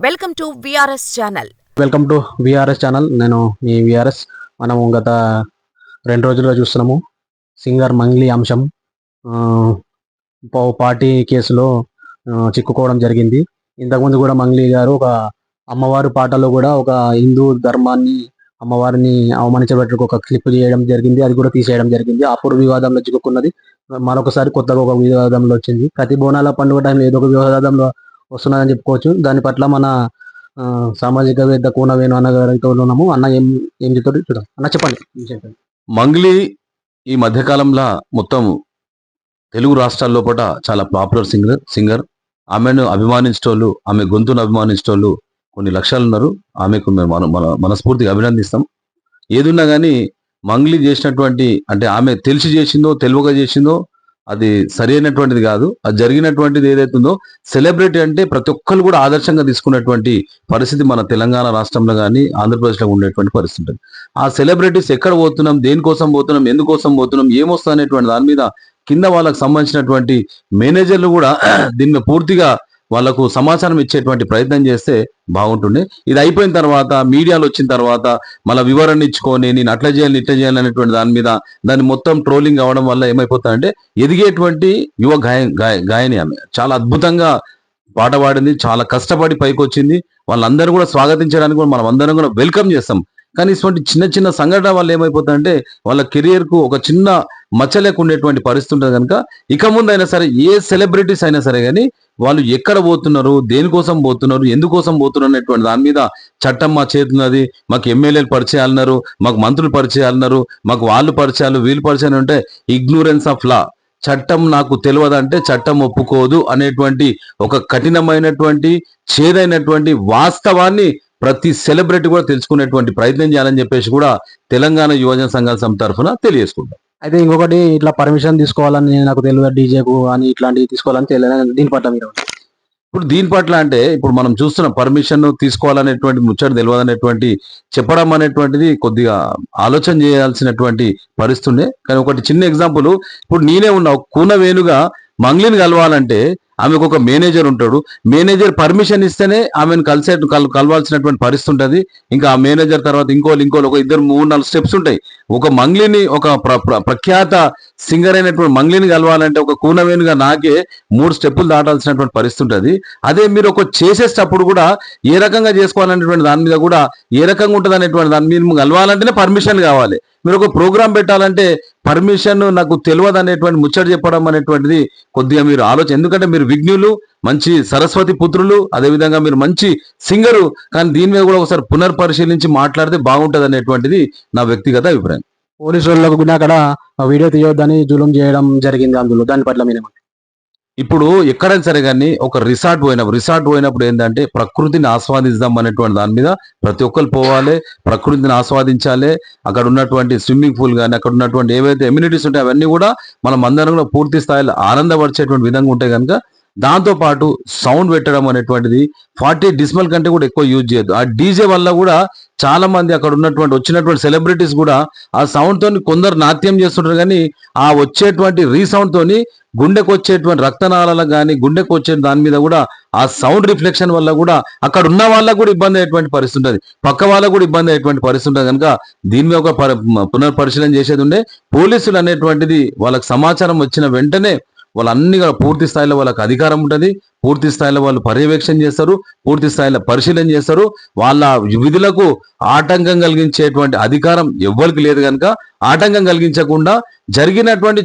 Welcome to VRS channel. Welcome to VRS channel. నేను మీ VRS. మనము గత 2 రోజులుగా చూస్తున్నాము సింగర్ మంగ్లీ అంశం పార్టీ కేసులో చిక్కుకోవడం జరిగింది. ఇంతకుముందు కూడా మంగ్లీ గారు ఒక అమ్మవారి పాటలో కూడా ఒక హిందూ ధర్మాన్ని అమ్మవారిని అవమానించబట్టి ఒక క్లిప్ చేయడం జరిగింది. అది కూడా తీసేయడం జరిగింది. అప్పుడు వివాదంలో చిక్కుకున్నది. మరొకసారి కొత్తగా ఒక వివాదంలో వచ్చింది. ప్రతి బోనాల పండుగ టైంలో ఏదో ఒక వివాదంలో వస్తున్నదని చెప్పుకోవచ్చు. దాని పట్ల మన సామాజికవేత్త కూనవేణు అన్నగారితో ఉన్నాము. అన్న ఏం చెప్తాడు చూద్దాం. అన్న చెప్పండి. మంగ్లీ ఈ మధ్యకాలంలో మొత్తం తెలుగు రాష్ట్రాల లోపల చాలా పాపులర్ సింగర్. ఆమెను అభిమానించేటోళ్ళు, ఆమె గొంతును అభిమానించేటోళ్ళు కొన్ని లక్షలు ఉన్నారు. ఆమెకు మేము మనస్ఫూర్తిగా అభినందిస్తాం. ఏదున్నా కానీ మంగ్లీ చేసినటువంటి, అంటే ఆమె తెలిసి చేసిందో తెలియక చేసిందో అది సరైనటువంటిది కాదు. అది జరిగినటువంటిది ఏదైతుందో, సెలబ్రిటీ అంటే ప్రతి ఒక్కరు కూడా ఆదర్శంగా తీసుకున్నటువంటి పరిస్థితి మన తెలంగాణ రాష్ట్రంలో కానీ ఆంధ్రప్రదేశ్లో ఉండేటువంటి పరిస్థితి ఉంటుంది. ఆ సెలబ్రిటీస్ ఎక్కడ పోతున్నాం, దేనికోసం పోతున్నాం, ఎందుకోసం పోతున్నాం, ఏమొస్తా అనేటువంటి దాని మీద కింద వాళ్ళకు సంబంధించినటువంటి మేనేజర్లు కూడా దీన్ని పూర్తిగా వాళ్ళకు సమాచారం ఇచ్చేటువంటి ప్రయత్నం చేస్తే బాగుంటుండే. ఇది అయిపోయిన తర్వాత, మీడియాలో వచ్చిన తర్వాత మళ్ళీ వివరణ ఇచ్చుకొని నేను అట్లా చేయాలి ఇట్లా చేయాలి అనేటువంటి దాని మీద దాన్ని మొత్తం ట్రోలింగ్ అవడం వల్ల ఏమైపోతుందంటే, ఎదిగేటువంటి యువ గాయని ఆమె చాలా అద్భుతంగా పాట పాడింది, చాలా కష్టపడి పైకి వచ్చింది. వాళ్ళందరూ కూడా స్వాగతించడానికి కూడా మనం అందరం కూడా వెల్కమ్ చేస్తాం. కానీ ఇటువంటి చిన్న చిన్న సంఘటన వల్ల ఏమైపోతుందంటే వాళ్ళ కెరియర్ కు ఒక చిన్న మచ్చ లేకుండేటువంటి పరిస్థితి ఉంటుంది. కనుక ఇక ముందైనా సరే ఏ సెలబ్రిటీస్ అయినా సరే కానీ వాళ్ళు ఎక్కడ పోతున్నారు, దేనికోసం పోతున్నారు, ఎందుకోసం పోతున్నారు అనేటువంటి దాని మీద చట్టం మా చేతున్నది. మాకు ఎమ్మెల్యేలు పరిచయాలన్నారు, మాకు మంత్రులు పరిచయాలన్నారు, మాకు వాళ్ళు పరిచయాలు వీళ్ళు పరిచయాలు అంటే ఇగ్నోరెన్స్ ఆఫ్ లా. చట్టం నాకు తెలియదంటే చట్టం ఒప్పుకోదు అనేటువంటి ఒక కఠినమైనటువంటి చేదైనటువంటి వాస్తవాన్ని ప్రతి సెలబ్రిటీ కూడా తెలుసుకునేటువంటి ప్రయత్నం చేయాలని చెప్పేసి కూడా తెలంగాణ యువజన సంఘాల సమితి తరఫున తెలియజేసుకుంటాం. అయితే ఇంకొకటి, ఇట్లా పర్మిషన్ తీసుకోవాలని నాకు తెలియదు, డీజేకు అని ఇట్లాంటివి తీసుకోవాలని తెలియదు. దీని పట్ల మీరు ఇప్పుడు దీని పట్ల అంటే ఇప్పుడు మనం చూస్తున్న పర్మిషన్ తీసుకోవాలనేటువంటి ముచ్చట తెలియదు అనేటువంటి చెప్పడం అనేటువంటిది కొద్దిగా ఆలోచన చేయాల్సినటువంటి పరిస్థితి. కానీ ఒకటి చిన్న ఎగ్జాంపుల్, ఇప్పుడు నేనే ఉన్నా కూనవేణుగా మంగ్లీని కలవాలంటే ఆమెకు ఒక మేనేజర్ ఉంటాడు. మేనేజర్ పర్మిషన్ ఇస్తేనే ఆమెను కలవాల్సినటువంటి పరిస్థితి ఉంటుంది. ఇంకా ఆ మేనేజర్ తర్వాత ఇంకోళ్ళు ఒక 2-3-4 స్టెప్స్ ఉంటాయి. ఒక మంగ్లీని, ఒక ప్రఖ్యాత సింగర్ అయినటువంటి మంగ్లీని కలవాలంటే ఒక కూనవేణుగా నాకే 3 స్టెప్పులు దాటాల్సినటువంటి పరిస్థితి ఉంటుంది. అదే మీరు ఒక చేసేటప్పుడు కూడా ఏ రకంగా చేసుకోవాలనేటువంటి దాని మీద కూడా ఏ రకంగా ఉంటుంది అనేటువంటి దాని మీద కలవాలంటేనే పర్మిషన్ కావాలి. మీరు ఒక ప్రోగ్రామ్ పెట్టాలంటే పర్మిషన్ నాకు తెలియదు అనేటువంటి ముచ్చట చెప్పడం అనేటువంటిది కొద్దిగా మీరు ఆలోచన. ఎందుకంటే మీరు విఘ్నులు, మంచి సరస్వతి పుత్రులు, అదేవిధంగా మీరు మంచి సింగరు. కానీ దీని మీద కూడా ఒకసారి పునర్పరిశీలించి మాట్లాడితే బాగుంటది అనేటువంటిది నా వ్యక్తిగత అభిప్రాయం. పోలీసు వాళ్ళకు కూడా అక్కడ వీడియో తీయొద్దని జూలం చేయడం జరిగింది. అందులో దాని పట్ల మీరేమంటారు? ఇప్పుడు ఎక్కడైనా సరే కానీ ఒక రిసార్ట్ పోయినప్పుడు ఏంటంటే ప్రకృతిని ఆస్వాదిద్దాం అనేటువంటి దాని మీద ప్రతి ఒక్కరు పోవాలి, ప్రకృతిని ఆస్వాదించాలి. అక్కడ ఉన్నటువంటి స్విమ్మింగ్ పూల్ కానీ అక్కడ ఉన్నటువంటి ఏవైతే ఎమ్యూనిటీస్ ఉంటాయో అవన్నీ కూడా మనం అందరం కూడా పూర్తి స్థాయిలో ఆనందపరిచేటువంటి విధంగా ఉంటాయి. కనుక దాంతో పాటు సౌండ్ పెట్టడం అనేటువంటిది 40 డెసిబెల్ కంటే కూడా ఎక్కువ యూజ్ చేయొద్దు. ఆ డీజే వల్ల కూడా చాలా మంది అక్కడ వచ్చినటువంటి సెలబ్రిటీస్ కూడా ఆ సౌండ్ తోని కొందరు నాట్యం చేస్తుంటారు. కానీ ఆ వచ్చేటువంటి రీసౌండ్ తోని గుండెకు వచ్చేటువంటి రక్తనాళాలకు కానీ గుండెకు వచ్చే దాని మీద కూడా ఆ సౌండ్ రిఫ్లెక్షన్ వల్ల కూడా అక్కడ ఉన్న వాళ్ళకు కూడా ఇబ్బంది అయ్యేటువంటి పరిస్థితి ఉంటుంది, పక్క వాళ్ళకు కూడా ఇబ్బంది అయ్యేటువంటి పరిస్థితి ఉంటుంది. కనుక దీని మీద ఒక పునర్పరిశీలన చేసేది ఉండే. పోలీసులు అనేటువంటిది వాళ్ళకి సమాచారం వచ్చిన వెంటనే వాళ్ళన్ని పూర్తి స్థాయిలో వాళ్ళకి అధికారం ఉంటుంది, పూర్తి స్థాయిలో వాళ్ళు పర్యవేక్షణ చేస్తారు, పూర్తి స్థాయిలో పరిశీలన చేస్తారు. వాళ్ళ విధులకు ఆటంకం కలిగించేటువంటి అధికారం ఎవ్వరికి లేదు. కనుక ఆటంకం కలిగించకుండా జరిగినటువంటి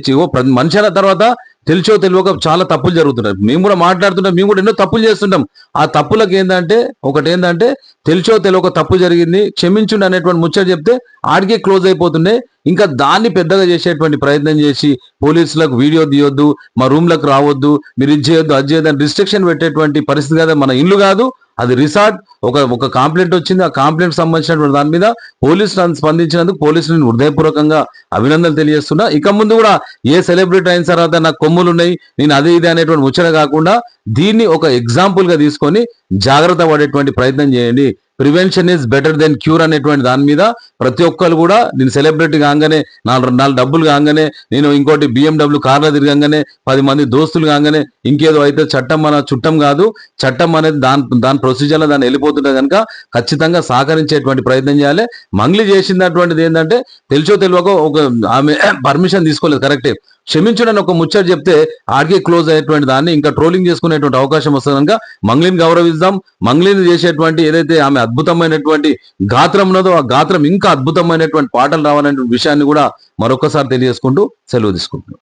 మనిషి అయిన తర్వాత తెలిసో తెలియక చాలా తప్పులు జరుగుతుంటాయి. మేము కూడా మాట్లాడుతుంటాం, మేము కూడా ఎన్నో తప్పులు చేస్తుంటాం. ఆ తప్పులకు ఏంటంటే తెలిసో తెలియక తప్పు జరిగింది, క్షమించుండి అనేటువంటి ముచ్చట చెప్తే ఆడికే క్లోజ్ అయిపోతుండే. ఇంకా దాన్ని పెద్దగా చేసేటువంటి ప్రయత్నం చేసి పోలీసులకు వీడియో తీయొద్దు, మా రూమ్లకు రావద్దు, మీరు ఇది చేయొద్దు అది చేయొద్దు అని రిస్ట్రిక్షన్ పెట్టేటువంటి పరిస్థితి కదా. మన ఇల్లు కాదు, అది రిసార్ట్. ఒక కంప్లైంట్ వచ్చింది, ఆ కంప్లైంట్ సంబంధించినటువంటి దాని మీద పోలీసులు స్పందించినందుకు పోలీసులను హృదయపూర్వకంగా అభినందనలు తెలియజేస్తున్నా. ఇక ముందు కూడా ఏ సెలబ్రిటీ అయిన తర్వాత నాకు కొమ్ములు ఉన్నాయి, నేను అదే ఇది అనేటువంటి ముచ్చట కాకుండా దీన్ని ఒక ఎగ్జాంపుల్ గా తీసుకొని జాగ్రత్త పడేటువంటి ప్రయత్నం చేయండి. Prevention is better than cure అనేటువంటి దాని మీద ప్రతి ఒక్కరు కూడా నేను సెలబ్రిటీ కాగానే నాలుగు డబ్బులు కాగానే నేను ఇంకోటి BMW కార్లో తిరగంగానే 10 మంది దోస్తులు కాగానే ఇంకేదో అయితే చట్టం మన చుట్టం కాదు. చట్టం అనేది దాని ప్రొసీజర్లో దాన్ని వెళ్ళిపోతుంటే కనుక ఖచ్చితంగా సహకరించేటువంటి ప్రయత్నం చేయాలి. మంగ్లీ చేసినటువంటిది ఏంటంటే తెలిసో తెలియక ఒక ఆమె పర్మిషన్ తీసుకోలేదు, కరెక్టే. క్షమించడానికి ఒక ముచ్చట చెప్తే ఆడికే క్లోజ్ అయ్యేటువంటి దాన్ని ఇంకా ట్రోలింగ్ చేసుకునేటువంటి అవకాశం వస్తుంది కనుక మంగ్లీని గౌరవిద్దాం. మంగ్లీని చేసేటువంటి ఏదైతే ఆమె అద్భుతమైనటువంటి గాత్రం ఉన్నదో ఆ గాత్రం ఇంకా అద్భుతమైనటువంటి పాటలు రావాలనే విషయాన్ని కూడా మరొకసారి తెలియజేసుకుంటూ సెలవు తీసుకుంటున్నాం.